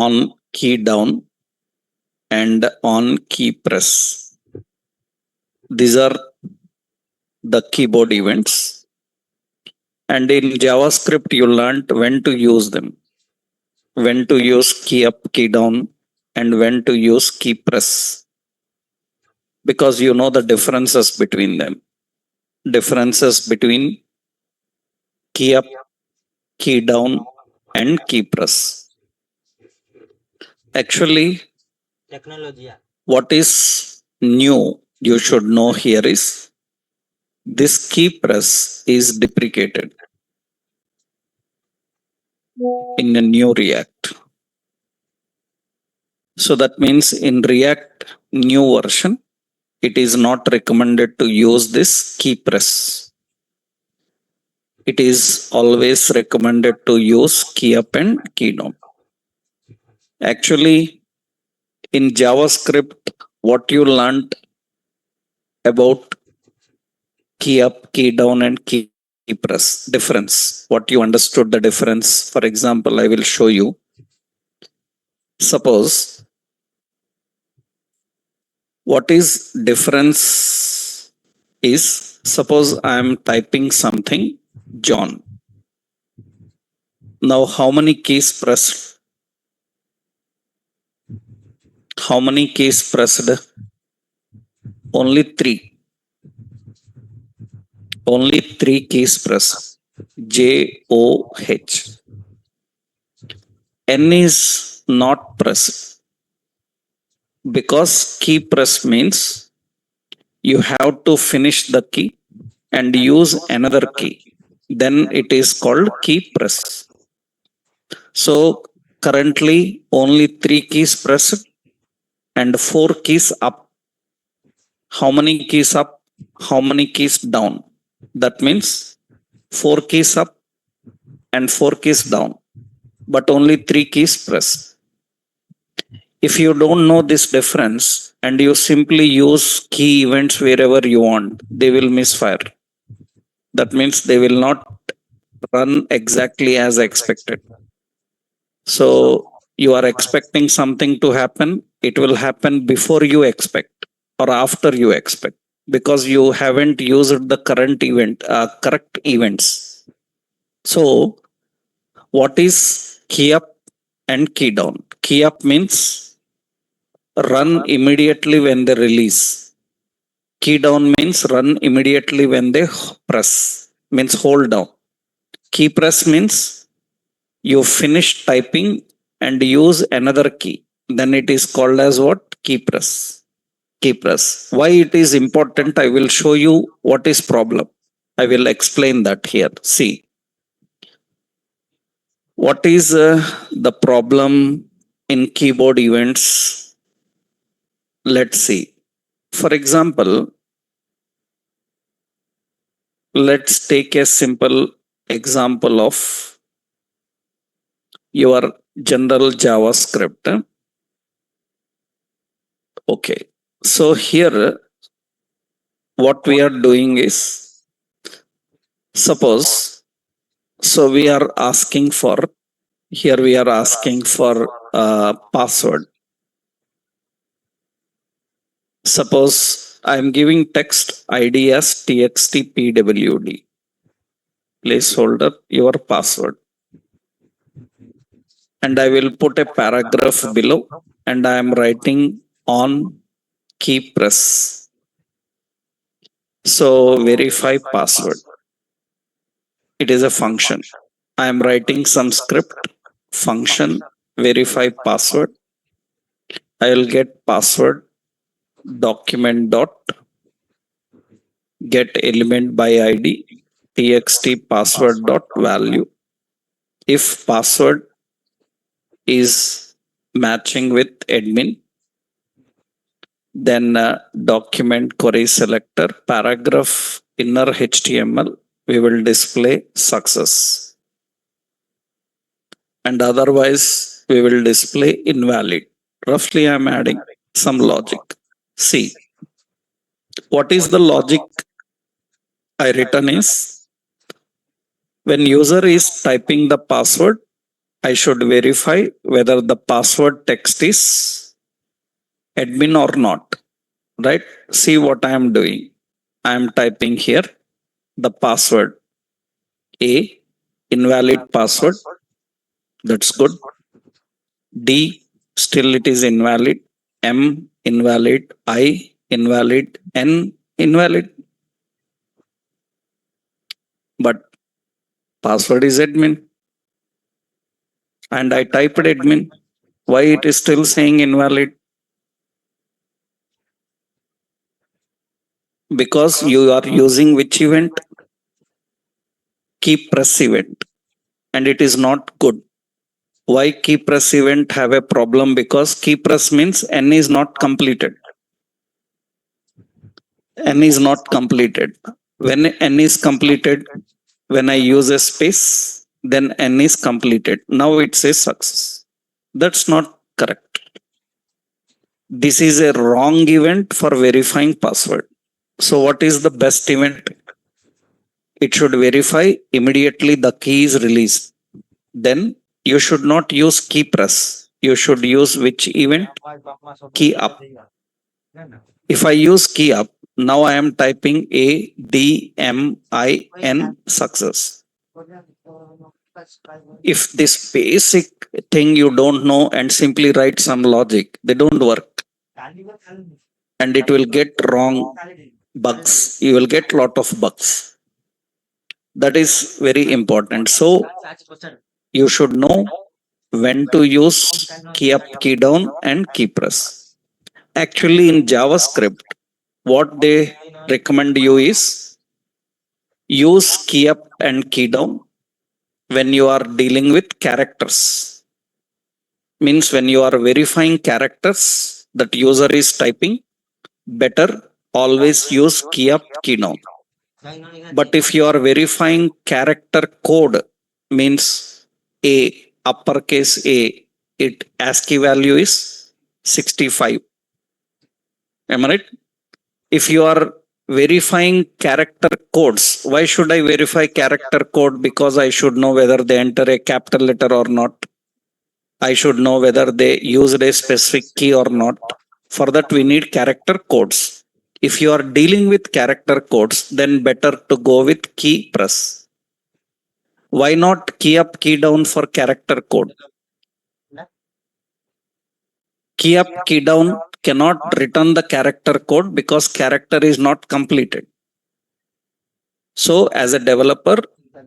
on key down and on key press. These are the keyboard events. And in JavaScript, you learned when to use them, when to use key up, key down, and when to use key press, because you know the differences between them. Differences between key up, key down, and key press. Actually, what is new you should know here is this key press is deprecated in a new React. So that means in React new version, it is not recommended to use this key press. It is always recommended to use key up and key down. Actually, in JavaScript, what you learned about key up, key down, and key press difference, what you understood the difference. For example, I will show you. Suppose, what is difference is, suppose I am typing something, John. Now, how many keys pressed? How many keys pressed? Only 3. Only 3 keys pressed. JOH. N is not pressed, because key press means you have to finish the key and use another key. Then it is called key press. So currently only 3 keys pressed and 4 keys up. How many keys up? How many keys down? That means 4 keys up and 4 keys down, but only 3 keys pressed. If you don't know this difference and you simply use key events wherever you want, they will misfire. That means they will not run exactly as expected. So you are expecting something to happen, it will happen before you expect or after you expect, because you haven't used the correct events. So what is key up and key down? Key up means run immediately when they release. Key down means run immediately when they press, means hold down. Key press means you finish typing and use another key. Then it is called as what? Key press. Key press. Why it is important? I will show you what is problem. I will explain that here. See, what is the problem in keyboard events? Let's see. For example, let's take a simple example of your general JavaScript. Okay, so here what we are doing is, suppose, so we are asking for, here we are asking for password. Suppose I am giving text ID as txt pwd, placeholder your password, and I will put a paragraph below, and I am writing on key press. So verify password. It is a function. I am writing some script, function verify password. I will get password document dot get element by id txt password dot value. If password is matching with admin, then document query selector paragraph inner html, we will display success, and otherwise we will display invalid. Roughly I am adding some logic. See, what is the logic I written is, when user is typing the password, I should verify whether the password text is admin or not, right? See what I am doing. I am typing here the password A, invalid password. That's good. D, still it is invalid. M, invalid. I, invalid. N, invalid. But password is admin. And I typed admin. Why it is still saying invalid? Because you are using which event? Key press event. And it is not good. Why key press event have a problem? Because key press means N is not completed. N is not completed. When N is completed, when I use a space, then N is completed. Now it says success. That's not correct. This is a wrong event for verifying password. So what is the best event? It should verify immediately the key is released. Then you should not use key press. You should use which event? Key up. If I use key up, now I am typing ADMIN success. If this basic thing you don't know and simply write some logic, they don't work. And it will get wrong bugs. You will get lot of bugs. That is very important. So you should know when to use key up, key down, and key press. Actually, in JavaScript, what they recommend you is use key up and key down when you are dealing with characters. Means when you are verifying characters that user is typing, better always use key up, key down. But if you are verifying character code, means A, uppercase A, it ASCII value is 65. Am I right? If you are verifying character codes, why should I verify character code? Because I should know whether they enter a capital letter or not. I should know whether they used a specific key or not. For that, we need character codes. If you are dealing with character codes, then better to go with key press. Why not key up, key down for character code? Key up, key down cannot return the character code because character is not completed. So as a developer,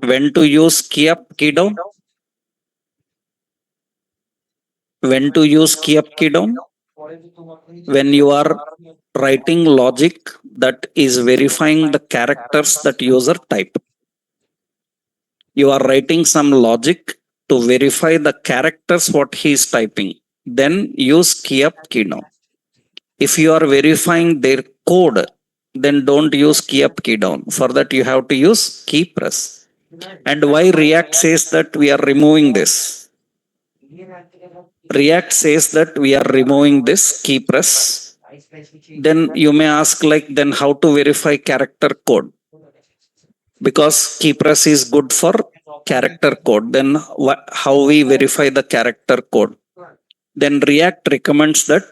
when to use key up, key down? When to use key up, key down? When you are writing logic that is verifying the characters that user type. You are writing some logic to verify the characters what he is typing. Then use key up, key down. If you are verifying their code, then don't use key up, key down. For that, you have to use key press. And why React says that we are removing this? React says that we are removing this key press. Then you may ask, like, then how to verify character code? Because key press is good for character code. Then how we verify the character code? Then React recommends that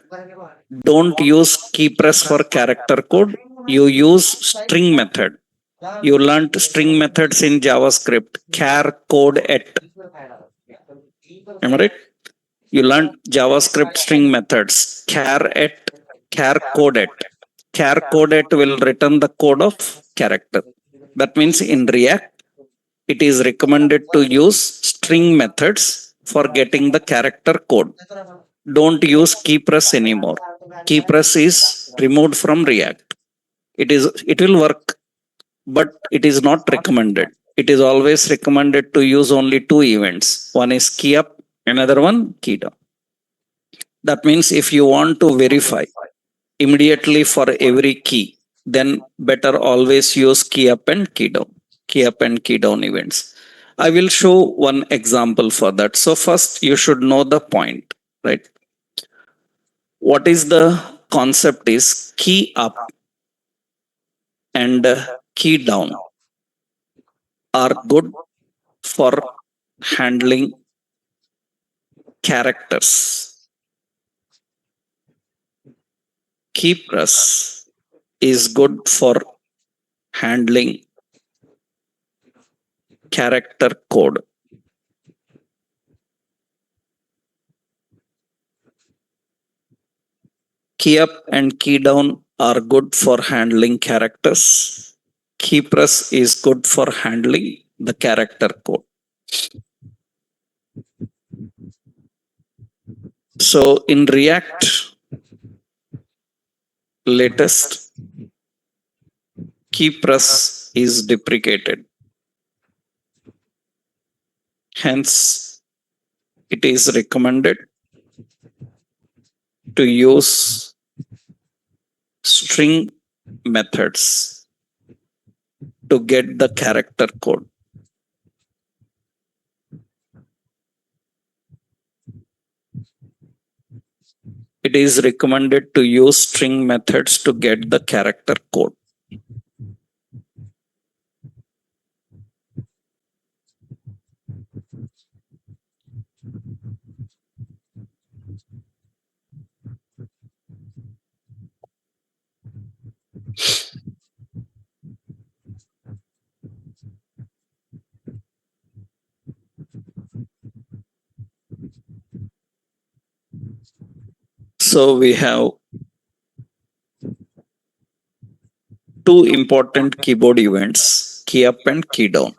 don't use key press for character code. You use string method. You learned string methods in JavaScript. Char code at. Am I right? You learned JavaScript string methods. Char at, char code at. Char code at will return the code of character. That means in React, it is recommended to use string methods for getting the character code. Don't use key press anymore. Key press is removed from React. It will work, but it is not recommended. It is always recommended to use only two events. One is key up, another one key down. That means if you want to verify immediately for every key, then better always use key up and key down. Key up and key down events. I will show one example for that. So first you should know the point, right? What is the concept is key up and key down are good for handling characters. KeyPress is good for handling character code. Key up and key down are good for handling characters. KeyPress is good for handling the character code. So in React latest, KeyPress is deprecated. Hence, it is recommended to use string methods to get the character code. It is recommended to use string methods to get the character code. So we have two important keyboard events, key up and key down.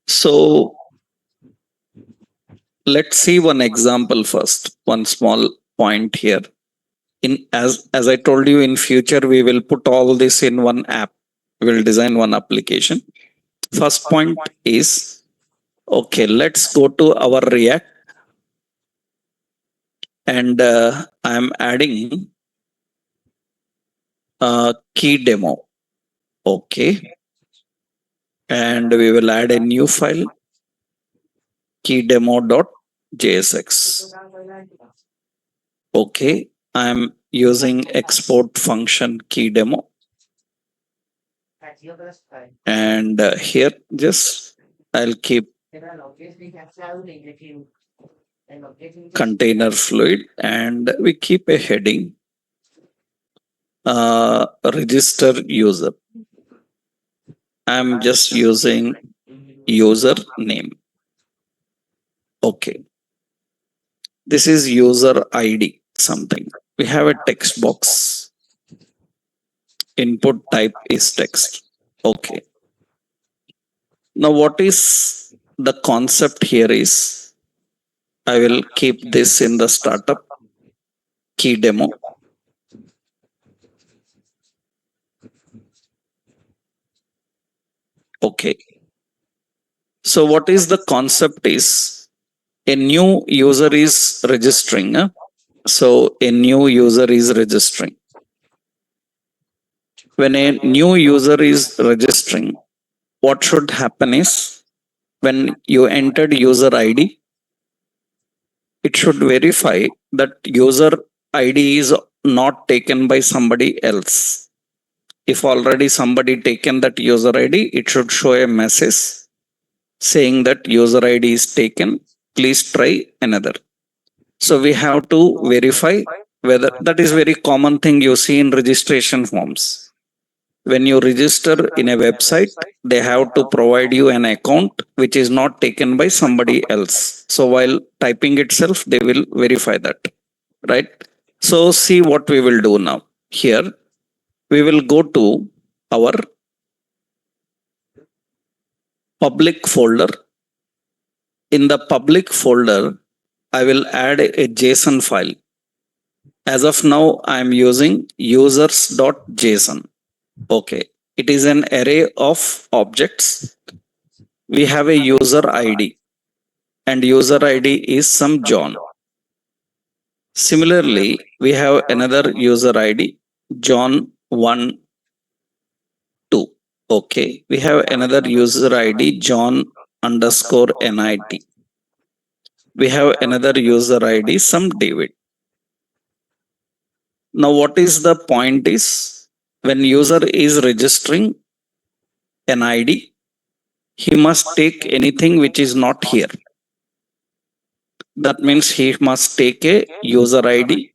So let's see one example first, one small point here. As I told you, in future we will put all this in one app. We will design one application. First point is, okay, let's go to our React and I'm adding key demo. Okay. And we will add a new file, keydemo.jsx. Okay. I'm using export function key demo. And here just I'll keep container fluid and we keep a heading register user. I'm just using user name. Okay. This is user ID something. We have a text box. Input type is text. Okay. Now what is the concept here is, I will keep this in the startup key demo. Okay. So what is the concept is, a new user is registering. So a new user is registering. When a new user is registering, what should happen is, when you entered user ID, it should verify that user ID is not taken by somebody else. If already somebody taken that user ID, it should show a message saying that user ID is taken. Please try another. So we have to verify whether that is very common thing you see in registration forms. When you register in a website, they have to provide you an account which is not taken by somebody else. So while typing itself, they will verify that, right? So see what we will do now. Here, we will go to our public folder. In the public folder, I will add a JSON file. As of now, I am using users.json. Okay. It is an array of objects. We have a user ID and user ID is some John. Similarly, we have another user ID, John1, 2. Okay. We have another user ID, John_NIT. We have another user ID, some David. Now what is the point is, when user is registering an ID, he must take anything which is not here. That means he must take a user ID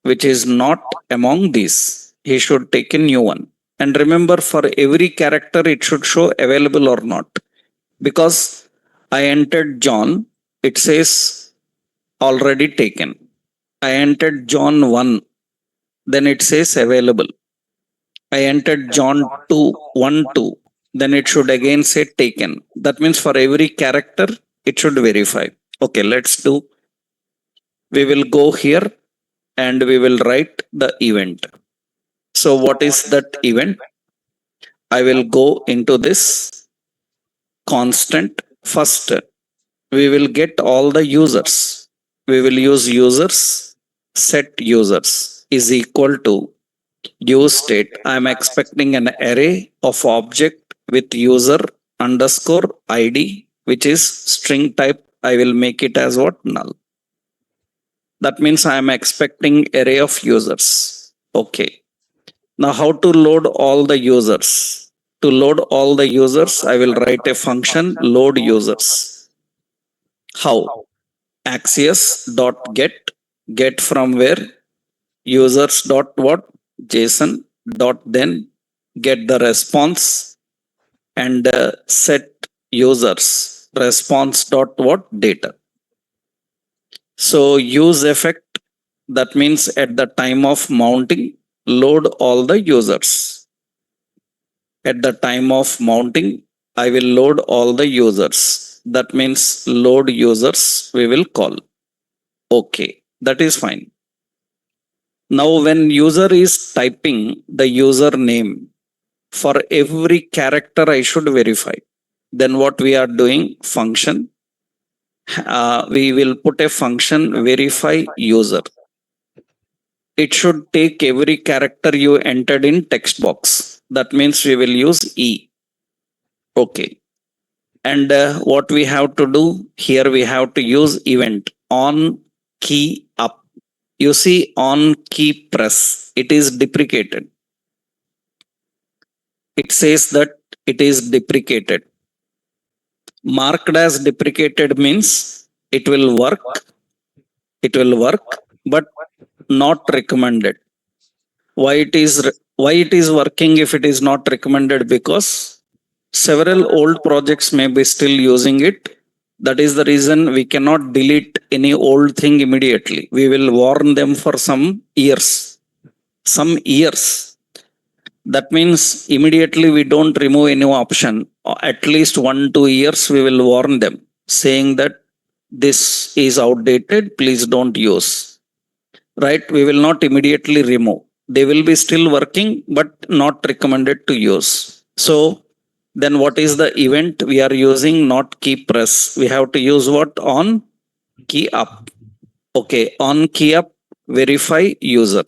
which is not among these. He should take a new one. And remember, for every character it should show available or not. Because I entered John, it says already taken. I entered John 1, then it says available. I entered John 2, 1, 2, then it should again say taken. That means for every character, it should verify. Okay, let's do. We will go here and we will write the event. So what is that event? I will go into this constant. First, we will get all the users. We will use users. Set users is equal to use state. I am expecting an array of object with user underscore id, which is string type. I will make it as what? Null. That means I am expecting array of users. Okay. Now how to load all the users? To load all the users, I will write a function load users. How? Axios dot get from where? Users dot what? JSON dot then get the response and set users response dot what? Data. So use effect, that means at the time of mounting, load all the users. At the time of mounting, I will load all the users. That means load users we will call. Okay, that is fine. Now when user is typing the username, for every character I should verify. Then what we are doing? Function. We will put a function verify user. It should take every character you entered in text box. That means we will use E. Okay. And what we have to do here, we have to use event on key up. You see, on key press, it is deprecated. It says that it is deprecated. Marked as deprecated means it will work, but not recommended. Why it is working if it is not recommended? Because several old projects may be still using it. That is the reason we cannot delete any old thing immediately. We will warn them for some years. That means immediately we don't remove any option. At least 1-2 years we will warn them, saying that this is outdated, please don't use. Right? We will not immediately remove. They will be still working, but not recommended to use. So then what is the event we are using? Not key press. We have to use what? On key up. Okay, on key up, verify user.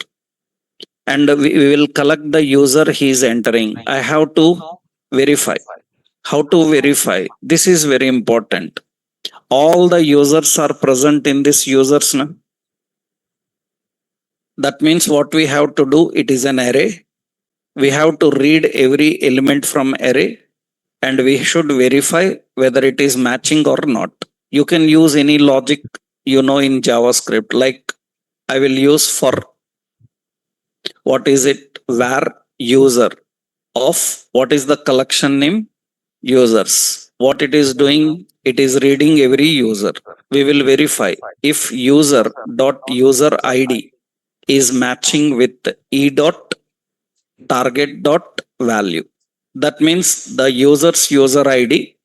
And we will collect the user he is entering. I have to verify. How to verify? This is very important. All the users are present in this users. Na? That means what we have to do, it is an array. We have to read every element from array and we should verify whether it is matching or not. You can use any logic in JavaScript, like I will use for, what is it? Var user of, what is the collection name? Users. What it is doing? It is reading every user. We will verify if user dot user ID is matching with e dot target dot value. That means the user's user ID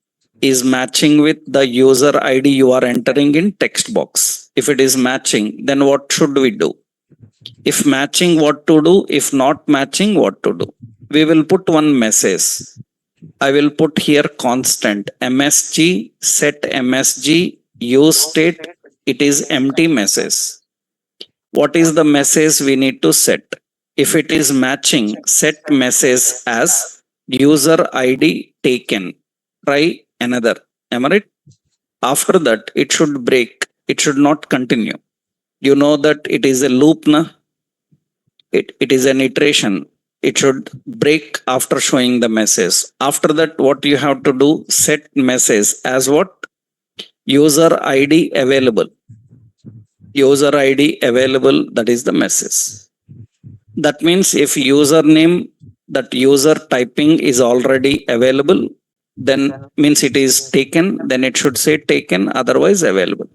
is matching with the user ID you are entering in text box. If it is matching, then what should we do? If matching, what to do? If not matching, what to do? We will put one message. I will put here constant msg set msg use state. It is empty message. What is the message we need to set? If it is matching, set message as user ID taken. Try another. Am I right? After that, it should break. It should not continue. You know that it is a loop, na? it is an iteration. It should break after showing the message. After that, what you have to do, set message as what? User id available. User id available, that is the message. That means if username, that user typing is already available, then means it is taken, then it should say taken, otherwise available.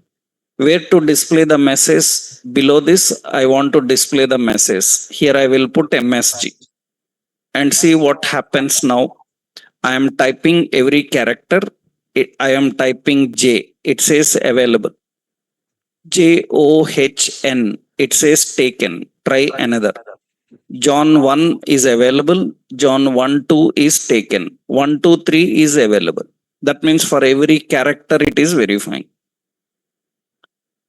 Where to display the message? Below this, I want to display the message. Here I will put MSG and see what happens now. I am typing every character. I am typing J. It says available. JOHN. It says taken. Try another. John 1 is available. John 1 2 is taken. 1 2 3 is available. That means for every character it is verifying.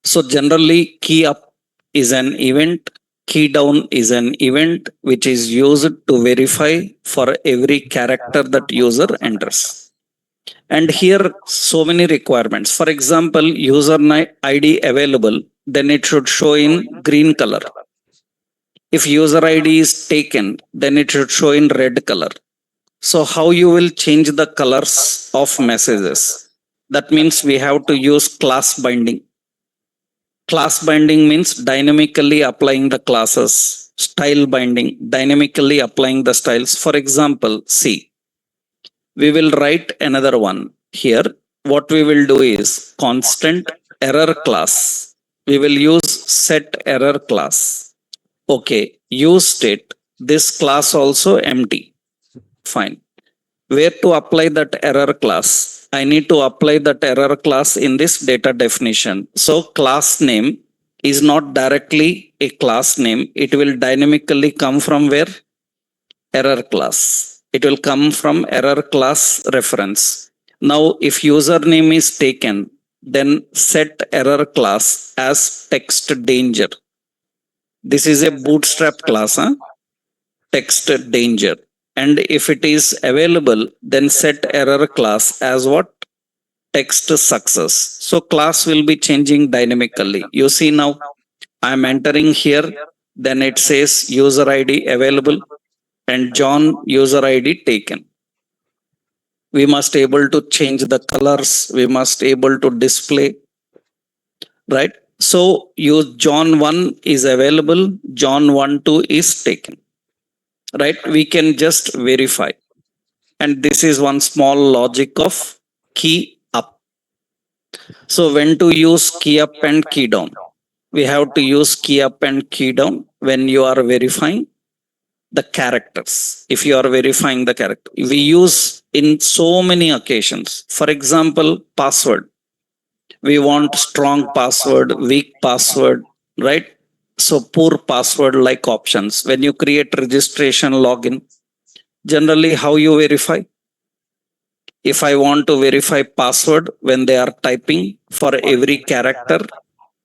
So generally, key up is an event, key down is an event which is used to verify for every character that user enters. And here so many requirements. For example, user ID available, then it should show in green color. If user ID is taken, then it should show in red color. So how you will change the colors of messages? That means we have to use class binding. Class binding means dynamically applying the classes. Style binding, dynamically applying the styles. For example, see, we will write another one here. What we will do is constant error class. We will use set error class. Okay, use state. This class also empty. Fine. Where to apply that error class? I need to apply that error class in this data definition. So class name is not directly a class name. It will dynamically come from where? Error class. It will come from error class reference. Now, if username is taken, then set error class as text danger. This is a bootstrap class, huh? Text danger. And if it is available, then set error class as what? Text success. So class will be changing dynamically. You see now, I am entering here, then it says user ID available and John user ID taken. We must able to change the colors. We must able to display, right? So use John 1 is available. John 1 2 is taken, right? We can just verify. And this is one small logic of key up. So when to use key up and key down? We have to use key up and key down when you are verifying the characters. If you are verifying the character, we use in so many occasions. For example, password. We want strong password, weak password, right? So poor password like options. When you create registration login, generally how you verify? If I want to verify password when they are typing for every character,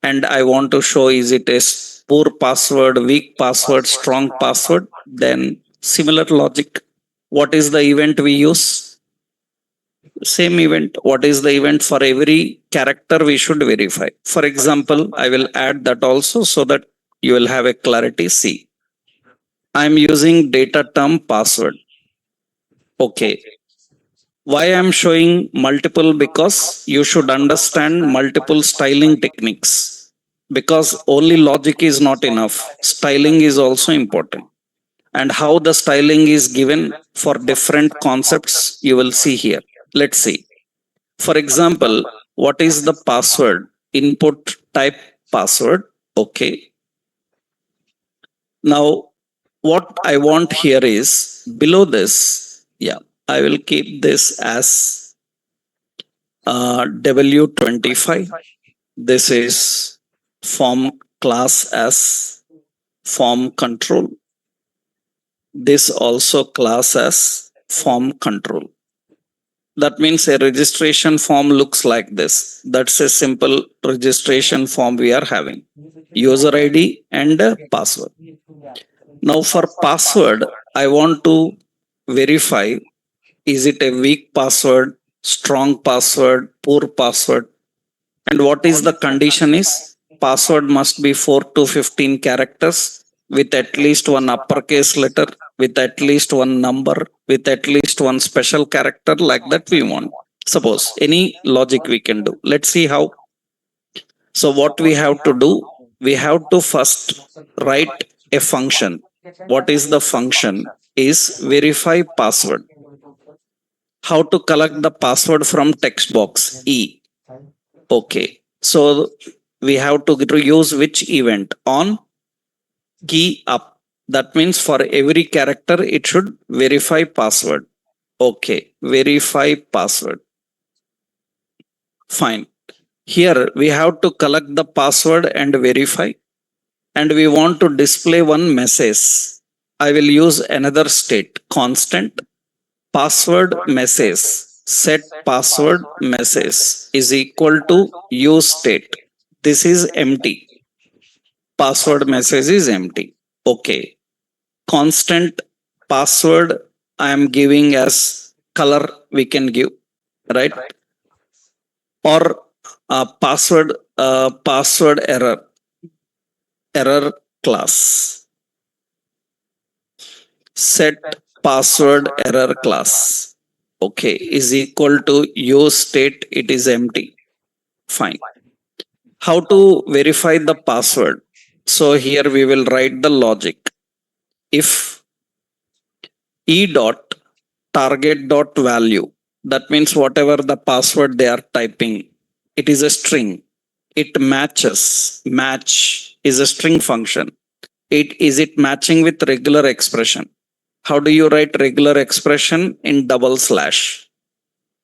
and I want to show is it a poor password, weak password, strong password, then similar logic. What is the event we use? Same event. What is the event for every character we should verify? For example, I will add that also so that you will have a clarity. See, I am using data term password. Okay. Why I am showing multiple? Because you should understand multiple styling techniques. Because only logic is not enough. Styling is also important. And how the styling is given for different concepts, you will see here. Let's see. For example, what is the password? Input type password. Okay. Now, what I want here is below this. Yeah, I will keep this as W25. This is form class as form control. This also class as form control. That means a registration form looks like this. That's a simple registration form we are having. User ID and a password. Now for password, I want to verify, is it a weak password, strong password, poor password? And what is the condition is password must be 4 to 15 characters with at least one uppercase letter, with at least one number, with at least one special character, like that we want. Suppose any logic we can do. Let's see how. So what we have to do, we have to first write a function. What is the function? Is verify password. How to collect the password from text box? E. Okay. So we have to use which event? On key up. That means for every character, it should verify password. Okay. Verify password. Fine. Here we have to collect the password and verify. And we want to display one message. I will use another state, constant password message. Set password message is equal to use state. This is empty. Password message is empty. Okay. Constant password I am giving as color we can give, right? Or password error class. Set password error class. Okay, is equal to use state, it is empty. Fine. How to verify the password? So here we will write the logic. If e dot target dot value, that means whatever the password they are typing, it is a string. It matches. Match is a string function. Is it matching with regular expression? How do you write regular expression? In double slash.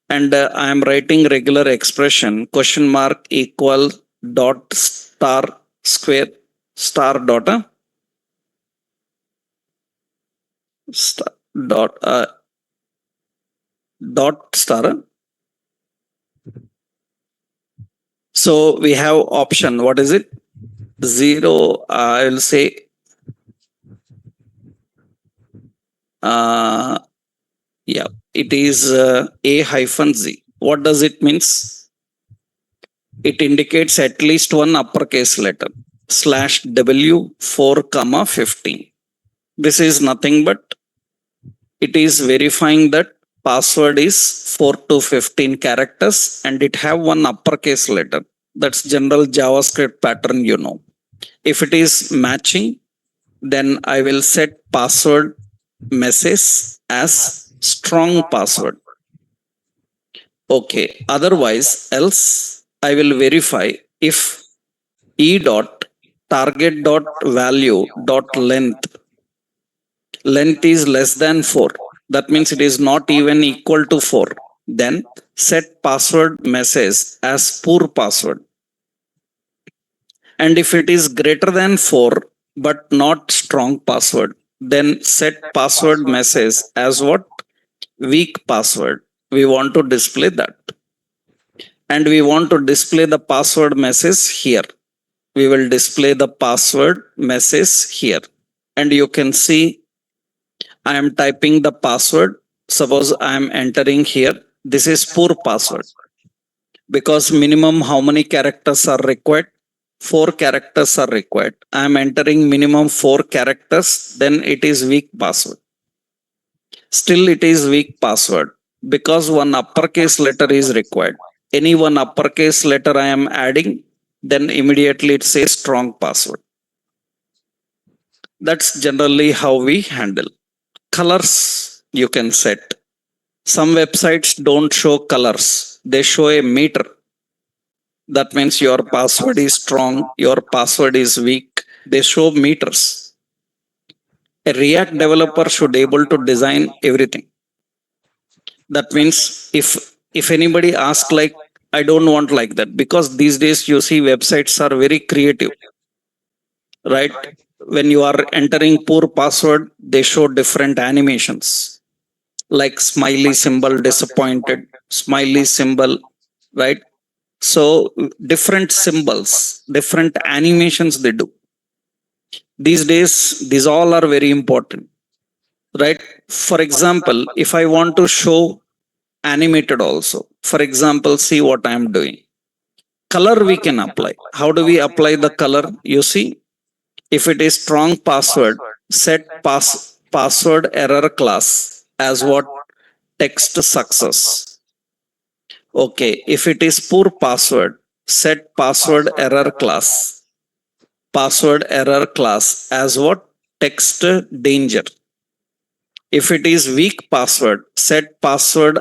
And I am writing regular expression question mark equal dot star square star dot star dot dot star. So we have option. What is it? 0. I will say yeah, it is a hyphen z. What does it means? It indicates at least one uppercase letter. Slash w 4 comma 15. This is nothing but it is verifying that password is 4 to 15 characters and it have one uppercase letter. That's general JavaScript pattern, you know. If it is matching, then I will set password message as strong password. Okay. Otherwise, else I will verify if e dot target dot value dot length is less than 4. That means it is not even equal to 4. Then set password message as poor password. And if it is greater than 4 but not strong password, then set password message as what? Weak password. We want to display that. And we want to display the password message here. We will display the password message here. And you can see I am typing the password. Suppose I am entering here. This is poor password. Because minimum how many characters are required? 4 characters are required. I am entering minimum 4 characters. Then it is weak password. Still it is weak password. Because one uppercase letter is required. Any one uppercase letter I am adding, then immediately it says strong password. That's generally how we handle. Colors you can set. Some websites don't show colors. They show a meter. That means your password is strong, your password is weak. They show meters. A React developer should able to design everything. That means if anybody asks like, I don't want like that, because these days you see websites are very creative, right? When you are entering poor password, they show different animations like smiley symbol, disappointed, smiley symbol, right? So different symbols, different animations they do. These days, these all are very important, right? For example, if I want to show animated also, for example, see what I am doing. Color we can apply. How do we apply the color? You see, If it is strong password, set password error class as what? Text success. Okay, if it is poor password, set password error class. Password error class as what? Text danger. If it is weak password, set password